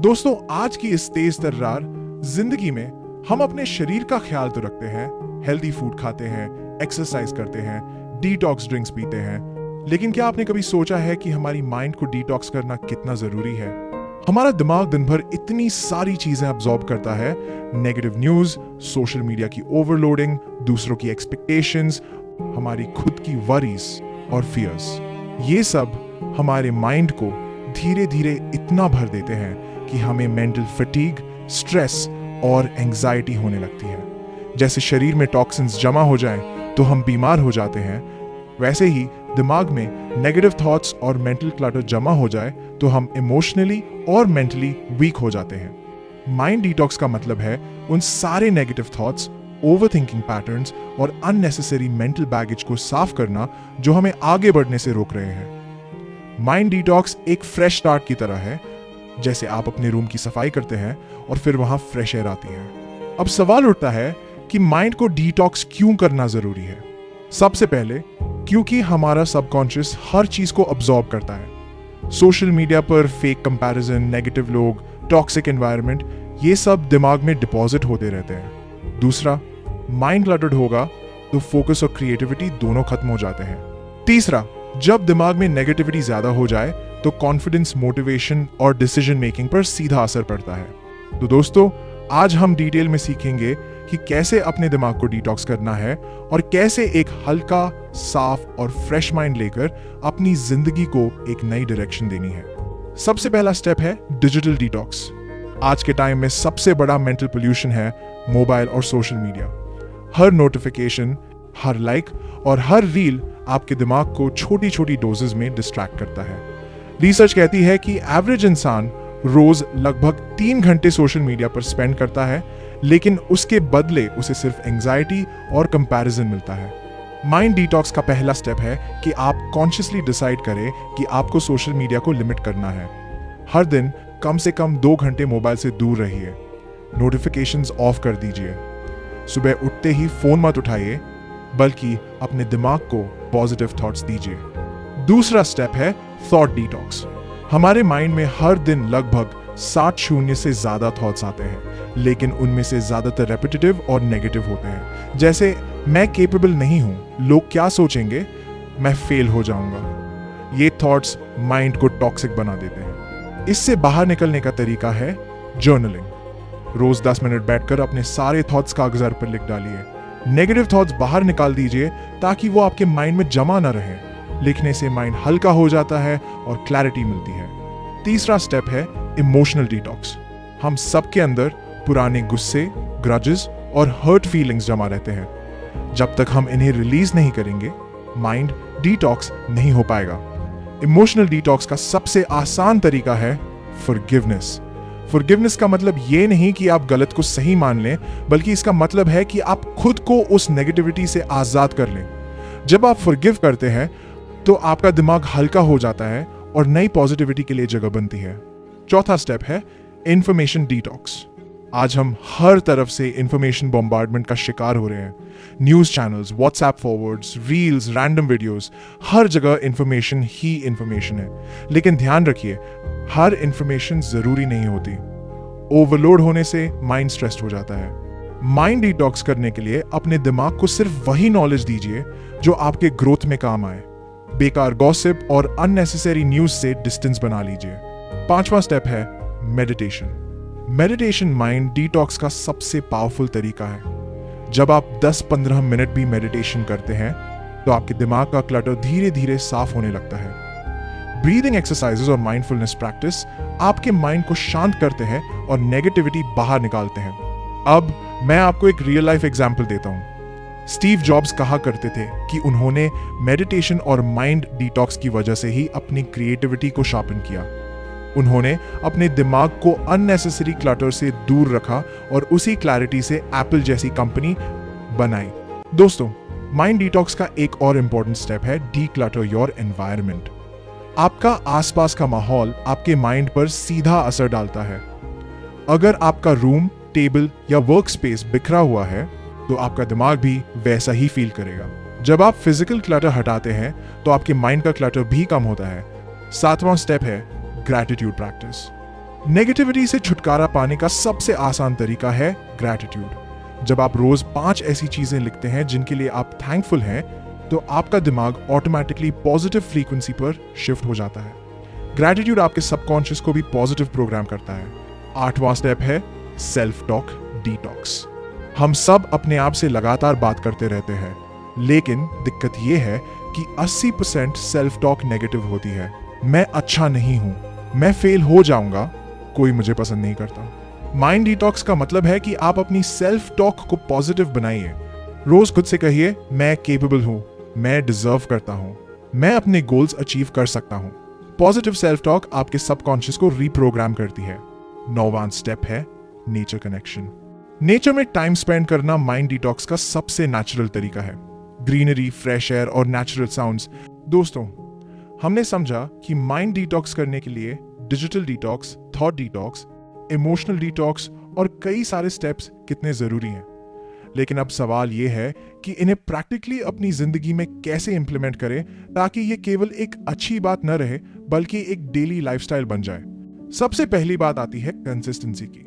दोस्तों, आज की इस तेज तर्रार जिंदगी में हम अपने शरीर का ख्याल तो रखते हैं, हेल्दी फूड खाते हैं, एक्सरसाइज करते हैं, डिटॉक्स ड्रिंक्स पीते हैं, लेकिन क्या आपने कभी सोचा है कि हमारी माइंड को डिटॉक्स करना कितना जरूरी है? हमारा दिमाग दिन भर इतनी सारी चीजें अब्सॉर्ब करता है, नेगेटिव न्यूज, सोशल मीडिया की ओवरलोडिंग, दूसरों की एक्सपेक्टेशंस, हमारी खुद की वरीज और फियर्स। ये सब हमारे माइंड को धीरे धीरे इतना भर देते हैं कि हमें मेंटल फटीग, स्ट्रेस और एंजाइटी होने लगती है। जैसे शरीर में टॉक्सिन्स जमा हो जाएं तो हम बीमार हो जाते हैं, वैसे ही दिमाग में नेगेटिव थॉट्स और मेंटल क्लटर जमा हो जाए तो हम इमोशनली और मेंटली वीक हो जाते हैं। माइंड डिटॉक्स का मतलब है उन सारे नेगेटिव थॉट्स, ओवरथिंकिंग पैटर्न्स और अननेसेसरी मेंटल बैगेज को साफ करना जो हमें आगे बढ़ने से रोक रहे हैं। माइंड डिटॉक्स एक फ्रेश स्टार्ट की तरह है, जैसे आप अपने रूम की सफाई करते हैं और फिर वहां फ्रेश एयर आती है। अब सवाल उठता है कि माइंड को डिटॉक्स क्यों करना जरूरी है? सबसे पहले क्योंकि हमारा सबकॉन्शियस हर चीज को अब्सॉर्ब करता है। सोशल मीडिया पर फेक कंपैरिजन, नेगेटिव लोग, टॉक्सिक एनवायरनमेंट, ये सब दिमाग में डिपॉजिट होते रहते हैं। दूसरा, माइंड क्लटर्ड होगा तो फोकस और क्रिएटिविटी दोनों खत्म हो जाते हैं। तीसरा, जब दिमाग में नेगेटिविटी ज्यादा हो जाए तो कॉन्फिडेंस, मोटिवेशन और डिसीजन मेकिंग पर सीधा असर पड़ता है। तो दोस्तों, आज हम डिटेल में सीखेंगे कि कैसे अपने दिमाग को डिटॉक्स करना है और कैसे एक हल्का, साफ और फ्रेश माइंड लेकर अपनी जिंदगी को एक नई डायरेक्शन देनी है। सबसे पहला स्टेप है डिजिटल डिटॉक्स। आज के टाइम में सबसे बड़ा मेंटल पोल्यूशन है मोबाइल और सोशल मीडिया। हर नोटिफिकेशन, हर लाइक और हर रील आपके दिमाग को छोटी छोटी डोजेस में डिस्ट्रैक्ट करता है। रिसर्च कहती है कि एवरेज इंसान रोज लगभग 3 घंटे सोशल मीडिया पर स्पेंड करता है, लेकिन उसके बदले उसे सिर्फ एंजाइटी और कंपैरिजन मिलता है। माइंड डिटॉक्स का पहला स्टेप है कि आप कॉन्शियसली डिसाइड करें कि आपको सोशल मीडिया को लिमिट करना है। हर दिन कम से कम 2 घंटे मोबाइल से दूर रहिए। नोटिफिकेशंस ऑफ कर दीजिए। सुबह उठते ही फोन मत उठाइए, बल्कि अपने दिमाग को पॉजिटिव थॉट्स दीजिए। दूसरा स्टेप है थॉट डिटॉक्स। हमारे माइंड में हर दिन लगभग 60 शून्य से ज्यादा थॉट्स आते हैं, लेकिन उनमें से ज्यादातर रेपिटेटिव और नेगेटिव होते हैं। जैसे, मैं केपेबल नहीं हूं, लोग क्या सोचेंगे, मैं फेल हो जाऊंगा। ये थॉट्स माइंड को टॉक्सिक बना देते हैं। इससे बाहर निकलने का तरीका है जर्नलिंग। रोज 10 मिनट बैठकर अपने सारे थॉट्स कागज पर लिख डालिए। नेगेटिव थॉट्स बाहर निकाल दीजिए ताकि वो आपके माइंड में जमा न रहे। लिखने से माइंड हल्का हो जाता है और क्लैरिटी मिलती है। तीसरा स्टेप है इमोशनल डिटॉक्स। हम सबके अंदर पुराने गुस्से, ग्रजेस और हर्ट फीलिंग्स जमा रहते हैं। जब तक हम इन्हें रिलीज नहीं करेंगे, माइंड डिटॉक्स नहीं हो पाएगा। इमोशनल डिटॉक्स का सबसे आसान तरीका है फॉरगिवनेस। फॉरगिवनेस का मतलब ये नहीं कि आप गलत को सही मान लें, बल्कि इसका मतलब है कि आप खुद को उस नेगेटिविटी से आजाद कर लें। जब आप फॉरगिव करते हैं तो आपका दिमाग हल्का हो जाता है और नई पॉजिटिविटी के लिए जगह बनती है। चौथा स्टेप है इंफॉर्मेशन डिटॉक्स। आज हम हर तरफ से इंफॉर्मेशन बॉम्बार्डमेंट का शिकार हो रहे हैं। News channels, WhatsApp forwards, reels, random videos, हर जगह इंफॉर्मेशन ही इंफॉर्मेशन है। लेकिन ध्यान रखिए, हर इंफॉर्मेशन जरूरी नहीं होती। ओवरलोड होने से माइंड स्ट्रेस्ड हो जाता है। माइंड डिटॉक्स करने के लिए अपने दिमाग को सिर्फ वही नॉलेज दीजिए जो आपके ग्रोथ में काम आए। बेकार गॉसिप और अननेसेसरी न्यूज से डिस्टेंस बना लीजिए। पांचवा स्टेप है मेडिटेशन। मेडिटेशन माइंड डिटॉक्स का सबसे पावरफुल तरीका है। जब आप 10-15 मिनट भी मेडिटेशन करते हैं तो आपके दिमाग का क्लटर धीरे धीरे साफ होने लगता है। ब्रीदिंग एक्सरसाइजेस और माइंडफुलनेस प्रैक्टिस आपके माइंड को शांत करते हैं और नेगेटिविटी बाहर निकालते हैं। अब मैं आपको एक रियल लाइफ एग्जाम्पल देता हूं। स्टीव जॉब्स कहा करते थे कि उन्होंने मेडिटेशन और माइंड डिटॉक्स की वजह से ही अपनी क्रिएटिविटी को शार्पन किया। उन्होंने अपने दिमाग को अननेसेसरी क्लटर से दूर रखा और उसी क्लैरिटी से एप्पल जैसी कंपनी बनाई। दोस्तों, माइंड डिटॉक्स का एक और इंपॉर्टेंट स्टेप है डीक्लटर योर एनवायरनमेंट। आपका आसपास का माहौल आपके माइंड पर सीधा असर डालता है। अगर आपका रूम, टेबल या वर्क स्पेस बिखरा हुआ है तो आपका दिमाग भी वैसा ही फील करेगा। जब आप फिजिकल क्लटर हटाते हैं तो आपके माइंड का क्लटर भी कम होता है। 7वां स्टेप है ग्रैटिट्यूड प्रैक्टिस। नेगेटिविटी से छुटकारा पाने का सबसे आसान तरीका है ग्रैटिट्यूड। जब आप रोज 5 ऐसी चीजें लिखते हैं जिनके लिए आप थैंकफुल हैं, तो आपका दिमाग ऑटोमेटिकली पॉजिटिव फ्रीक्वेंसी पर शिफ्ट हो जाता है। ग्रैटिट्यूड आपके सबकॉन्शियस को भी पॉजिटिव प्रोग्राम करता है। 8वां स्टेप है सेल्फ टॉक डिटॉक्स। हम सब अपने आप से लगातार बात करते रहते हैं, लेकिन दिक्कत यह है कि 80% सेल्फ टॉक नेगेटिव होती है। मैं अच्छा नहीं हूं, मैं फेल हो जाऊंगा, कोई मुझे पसंद नहीं करता। माइंड डिटॉक्स का मतलब है कि आप अपनी सेल्फ टॉक को पॉजिटिव बनाइए। रोज खुद से कहिए, मैं केपेबल हूं, मैं डिजर्व करता हूं, मैं अपने गोल्स अचीव कर सकता हूं। पॉजिटिव सेल्फ टॉक आपके सबकॉन्शियस को रीप्रोग्राम करती है। 9वां स्टेप है नेचर कनेक्शन। नेचर में टाइम स्पेंड करना माइंड डिटॉक्स का सबसे नेचुरल तरीका है। ग्रीनरी, फ्रेश एयर और नेचुरल साउंड्स। दोस्तों, हमने समझा कि माइंड डिटॉक्स करने के लिए digital detox, thought detox, emotional detox और कई सारे स्टेप्स कितने जरूरी हैं। लेकिन अब सवाल यह है कि इन्हें प्रैक्टिकली अपनी जिंदगी में कैसे इंप्लीमेंट करें ताकि ये केवल एक अच्छी बात न रहे बल्कि एक डेली लाइफस्टाइल बन जाए। सबसे पहली बात आती है कंसिस्टेंसी की।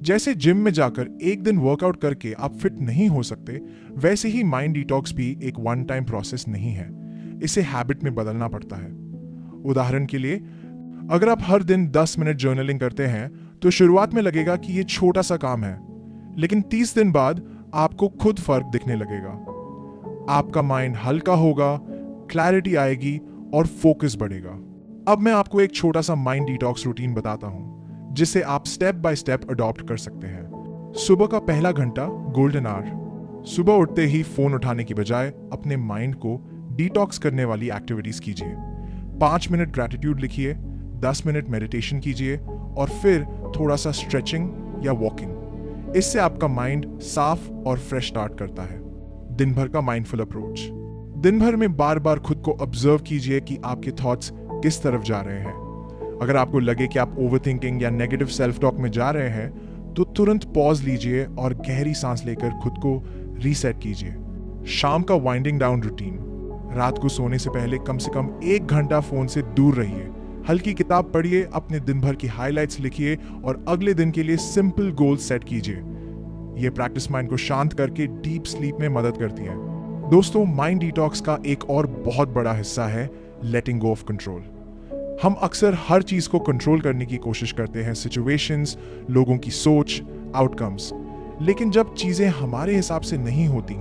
जैसे जिम में जाकर एक दिन वर्कआउट करके आप फिट नहीं हो सकते, वैसे ही माइंड डिटॉक्स भी एक वन टाइम प्रोसेस नहीं है। इसे हैबिट में बदलना पड़ता है। उदाहरण के लिए, अगर आप हर दिन 10 मिनट जर्नलिंग करते हैं तो शुरुआत में लगेगा कि ये छोटा सा काम है, लेकिन 30 दिन बाद आपको खुद फर्क दिखने लगेगा। आपका माइंड हल्का होगा, क्लैरिटी आएगी और फोकस बढ़ेगा। अब मैं आपको एक छोटा सा माइंड डिटॉक्स रूटीन बताता हूं जिसे आप स्टेप बाय स्टेप अडॉप्ट कर सकते हैं। सुबह का पहला घंटा गोल्डन आवर। सुबह उठते ही फोन उठाने की बजाय अपने माइंड को डिटॉक्स करने वाली एक्टिविटीज कीजिए। 5 मिनट ग्रैटिट्यूड लिखिए, 10 मिनट मेडिटेशन कीजिए और फिर थोड़ा सा स्ट्रेचिंग या वॉकिंग। इससे आपका माइंड साफ और फ्रेश स्टार्ट करता है। दिन भर का माइंडफुल अप्रोच। दिन भर में बार बार खुद को ऑब्जर्व कीजिए कि आपके थॉट्स किस तरफ जा रहे हैं। अगर आपको लगे कि आप ओवरथिंकिंग या नेगेटिव सेल्फ टॉक में जा रहे हैं, तो तुरंत पॉज लीजिए और गहरी सांस लेकर खुद को रीसेट कीजिए। शाम का वाइंडिंग डाउन रूटीन। रात को सोने से पहले कम से कम 1 घंटा फोन से दूर रहिए। हल्की किताब पढ़िए, अपने दिन भर की हाइलाइट्स लिखिए और अगले दिन के लिए सिंपल गोल सेट कीजिए। यह प्रैक्टिस माइंड को शांत करके डीप स्लीप में मदद करती है। दोस्तों, माइंड डिटॉक्स का एक और बहुत बड़ा हिस्सा है लेटिंग गो ऑफ कंट्रोल। हम अक्सर हर चीज को कंट्रोल करने की कोशिश करते हैं, सिचुएशंस, लोगों की सोच, आउटकम्स। लेकिन जब चीजें हमारे हिसाब से नहीं होती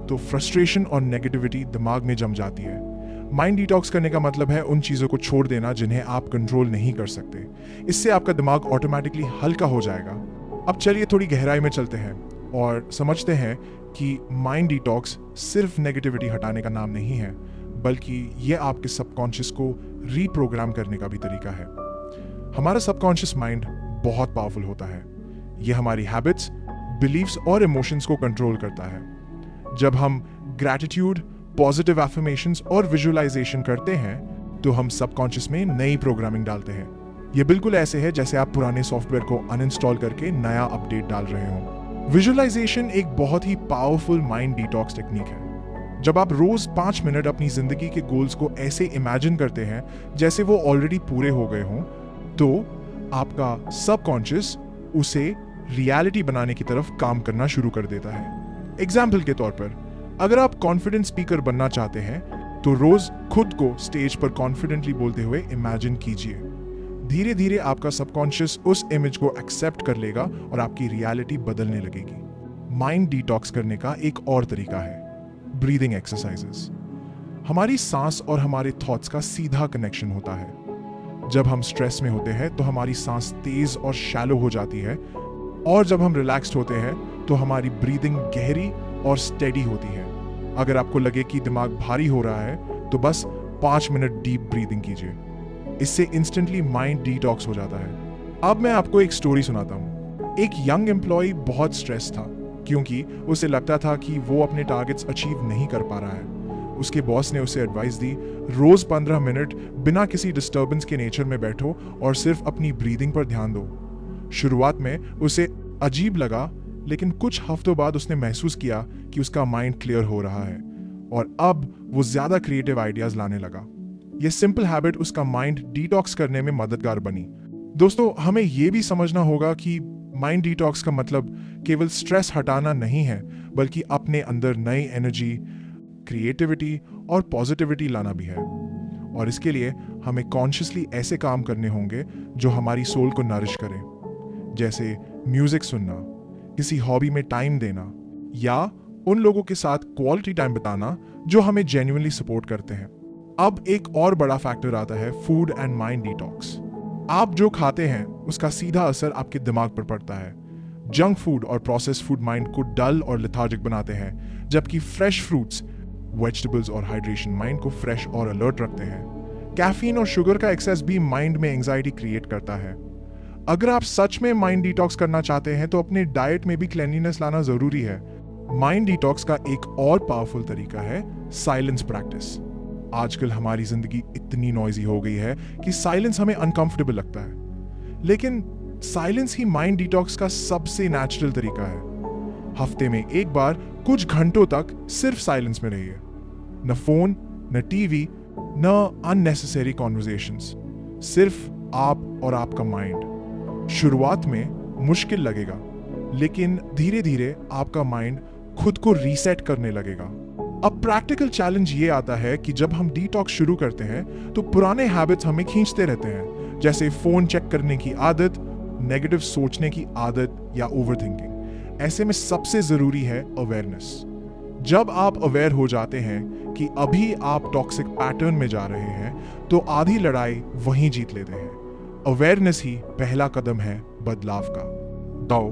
तो फ्रस्ट्रेशन और नेगेटिविटी दिमाग में जम जाती है। माइंड डिटॉक्स करने का मतलब है उन चीजों को छोड़ देना जिन्हें आप कंट्रोल नहीं कर सकते। इससे आपका दिमाग ऑटोमेटिकली हल्का हो जाएगा। अब चलिए थोड़ी गहराई में चलते हैं और समझते हैं कि माइंड डिटॉक्स सिर्फ नेगेटिविटी हटाने का नाम नहीं है, बल्कि यह आपके सबकॉन्शियस को रीप्रोग्राम करने का भी तरीका है। हमारा सबकॉन्शियस माइंड बहुत पावरफुल होता है। यह हमारी हैबिट्स, बिलीव्स और इमोशंस को कंट्रोल करता है। जब हम ग्रैटिट्यूड, पॉजिटिव एफर्मेशंस और विजुअलाइजेशन करते हैं तो हम सबकॉन्शियस में नई प्रोग्रामिंग डालते हैं। यह बिल्कुल ऐसे है जैसे आप पुराने सॉफ्टवेयर को अनइंस्टॉल करके नया अपडेट डाल रहे हो। विजुअलाइजेशन एक बहुत ही पावरफुल माइंड डिटॉक्स टेक्निक है। जब आप रोज 5 मिनट अपनी जिंदगी के गोल्स को ऐसे इमेजिन करते हैं जैसे वो ऑलरेडी पूरे हो गए हों, तो आपका सबकॉन्शियस उसे रियलिटी बनाने की तरफ काम करना शुरू कर देता है। एग्जाम्पल के तौर पर, अगर आप कॉन्फिडेंट स्पीकर बनना चाहते हैं तो रोज खुद को स्टेज पर कॉन्फिडेंटली बोलते हुए इमेजिन कीजिए। धीरे धीरे आपका सबकॉन्शियस उस इमेज को एक्सेप्ट कर लेगा और आपकी रियलिटी बदलने लगेगी। माइंड डिटॉक्स करने का एक और तरीका है ब्रीदिंग एक्सरसाइजेस। हमारी सांस और हमारे थॉट्स का सीधा कनेक्शन होता है। जब हम स्ट्रेस में होते हैं तो हमारी सांस तेज और शैलो हो जाती है, और जब हम रिलैक्स्ड होते हैं तो हमारी ब्रीदिंग गहरी और स्टेडी होती है। अगर आपको लगे कि दिमाग भारी हो रहा है तो बस 5 मिनट डीप ब्रीदिंग कीजिए। इससे इंस्टेंटली माइंड डिटॉक्स हो जाता है। अब मैं आपको एक स्टोरी सुनाता हूँ। एक यंग एम्प्लॉय बहुत स्ट्रेस था क्योंकि उसे लगता था कि वो अपने टारगेट्स अचीव नहीं कर पा रहा है। उसके बॉस ने उसे एडवाइस दी, रोज 15 मिनट बिना किसी डिस्टर्बेंस के नेचर में बैठो और सिर्फ अपनी ब्रीदिंग पर ध्यान दो। शुरुआत में उसे अजीब लगा, लेकिन कुछ हफ्तों बाद उसने महसूस किया कि उसका माइंड क्लियर हो रहा है और अब वो ज्यादा क्रिएटिव आइडियाज लाने लगा। यह सिंपल हैबिट उसका माइंड डिटॉक्स करने में मददगार बनी। दोस्तों, हमें ये भी समझना होगा कि माइंड डिटॉक्स का मतलब केवल स्ट्रेस हटाना नहीं है, बल्कि अपने अंदर नई एनर्जी, क्रिएटिविटी और पॉजिटिविटी लाना भी है। और इसके लिए हमें कॉन्शियसली ऐसे काम करने होंगे जो हमारी सोल को नरिश करें, जैसे म्यूजिक सुनना, किसी हॉबी में टाइम देना, या उन लोगों के साथ क्वालिटी टाइम बिताना जो हमें जेन्युइनली सपोर्ट करते हैं। अब एक और बड़ा फैक्टर आता है फूड एंड माइंड डिटॉक्स। आप जो खाते हैं उसका सीधा असर आपके दिमाग पर पड़ता है। जंक फूड और प्रोसेस्ड फूड माइंड को डल और लेथार्जिक बनाते हैं, जबकि फ्रेश फ्रूट्स, वेजिटेबल्स और हाइड्रेशन माइंड को फ्रेश और अलर्ट रखते हैं। कैफीन और शुगर का एक्सेस भी माइंड में एंजाइटी क्रिएट करता है। अगर आप सच में माइंड डिटॉक्स करना चाहते हैं तो अपने डाइट में भी क्लीनलीनेस लाना जरूरी है। माइंड डिटॉक्स का एक और पावरफुल तरीका है साइलेंस प्रैक्टिस। आजकल हमारी जिंदगी इतनी नॉइजी हो गई है कि साइलेंस हमें अनकंफर्टेबल लगता है, लेकिन साइलेंस ही माइंड डिटॉक्स का सबसे नेचुरल तरीका है। हफ्ते में एक बार कुछ घंटों तक सिर्फ साइलेंस में रहिए। न फोन, न टीवी, न अननेसेसरी कॉन्वर्सेशंस, सिर्फ आप और आपका माइंड। शुरुआत में मुश्किल लगेगा, लेकिन धीरे धीरे आपका माइंड खुद को रीसेट करने लगेगा। अब प्रैक्टिकल चैलेंज ये आता है कि जब हम डिटॉक्स शुरू करते हैं तो पुराने हैबिट्स हमें खींचते रहते हैं, जैसे फोन चेक करने की आदत, नेगेटिव सोचने की आदत या ओवरथिंकिंग। ऐसे में सबसे जरूरी है अवेयरनेस। जब आप अवेयर हो जाते हैं कि अभी आप टॉक्सिक पैटर्न में जा रहे हैं, तो आधी लड़ाई वहीं जीत लेते हैं। अवेयरनेस ही पहला कदम है बदलाव का। दाओ